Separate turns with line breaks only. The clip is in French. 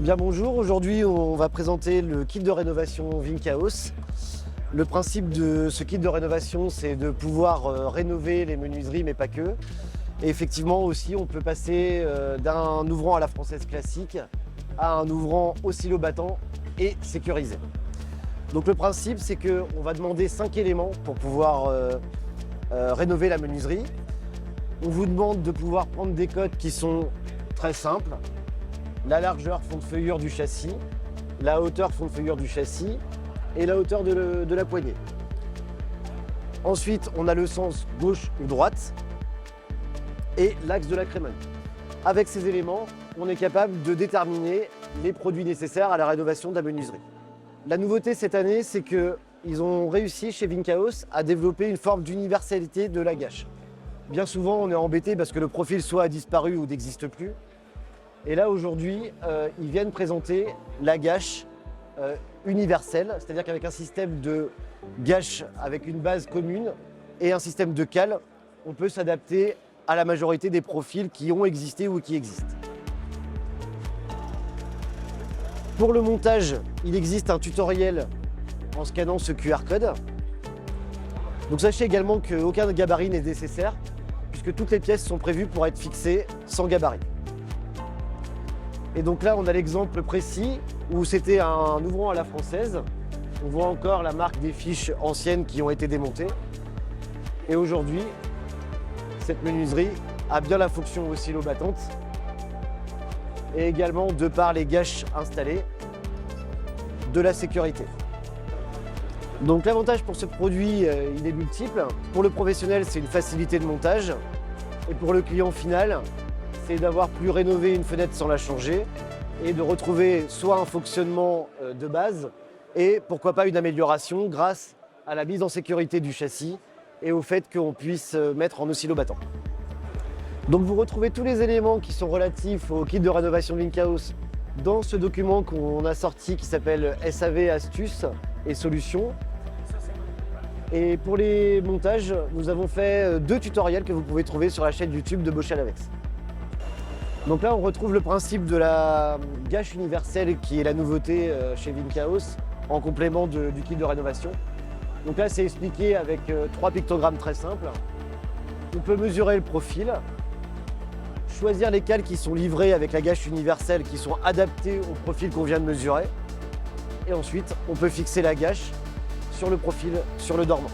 Bien bonjour, aujourd'hui on va présenter le kit de rénovation Vincaos. Le principe de ce kit de rénovation, c'est de pouvoir rénover les menuiseries mais pas que. Et effectivement aussi on peut passer d'un ouvrant à la française classique à un ouvrant oscillo-battant et sécurisé. Donc le principe, c'est qu'on va demander 5 éléments pour pouvoir rénover la menuiserie. On vous demande de pouvoir prendre des codes qui sont très simples. La largeur fond de feuillure du châssis, la hauteur fond de feuillure du châssis et la hauteur de la poignée. Ensuite, on a le sens gauche ou droite et l'axe de la crémone. Avec ces éléments, on est capable de déterminer les produits nécessaires à la rénovation de la menuiserie. La nouveauté cette année, c'est qu'ils ont réussi chez Vincaos à développer une forme d'universalité de la gâche. Bien souvent, on est embêté parce que le profil soit a disparu ou n'existe plus. Et là, aujourd'hui, ils viennent présenter la gâche universelle, c'est-à-dire qu'avec un système de gâche avec une base commune et un système de cale, on peut s'adapter à la majorité des profils qui ont existé ou qui existent. Pour le montage, il existe un tutoriel en scannant ce QR code. Donc sachez également qu'aucun gabarit n'est nécessaire, puisque toutes les pièces sont prévues pour être fixées sans gabarit. Et donc là, on a l'exemple précis où c'était un ouvrant à la française. On voit encore la marque des fiches anciennes qui ont été démontées. Et aujourd'hui, cette menuiserie a bien la fonction oscillo-battante. Et également, de par les gâches installées, de la sécurité. Donc l'avantage pour ce produit, il est multiple. Pour le professionnel, c'est une facilité de montage. Et pour le client final, c'est d'avoir pu rénover une fenêtre sans la changer et de retrouver soit un fonctionnement de base et pourquoi pas une amélioration grâce à la mise en sécurité du châssis et au fait qu'on puisse mettre en oscillo-battant. Donc vous retrouvez tous les éléments qui sont relatifs au kit de rénovation Vincaos dans ce document qu'on a sorti qui s'appelle SAV Astuces et Solutions. Et pour les montages, nous avons fait 2 tutoriels que vous pouvez trouver sur la chaîne YouTube de Bosch Alavex. Donc là, on retrouve le principe de la gâche universelle qui est la nouveauté chez Vincaos en complément du kit de rénovation. Donc là, c'est expliqué avec 3 pictogrammes très simples. On peut mesurer le profil, choisir les cales qui sont livrées avec la gâche universelle qui sont adaptées au profil qu'on vient de mesurer. Et ensuite, on peut fixer la gâche sur le profil, sur le dormant.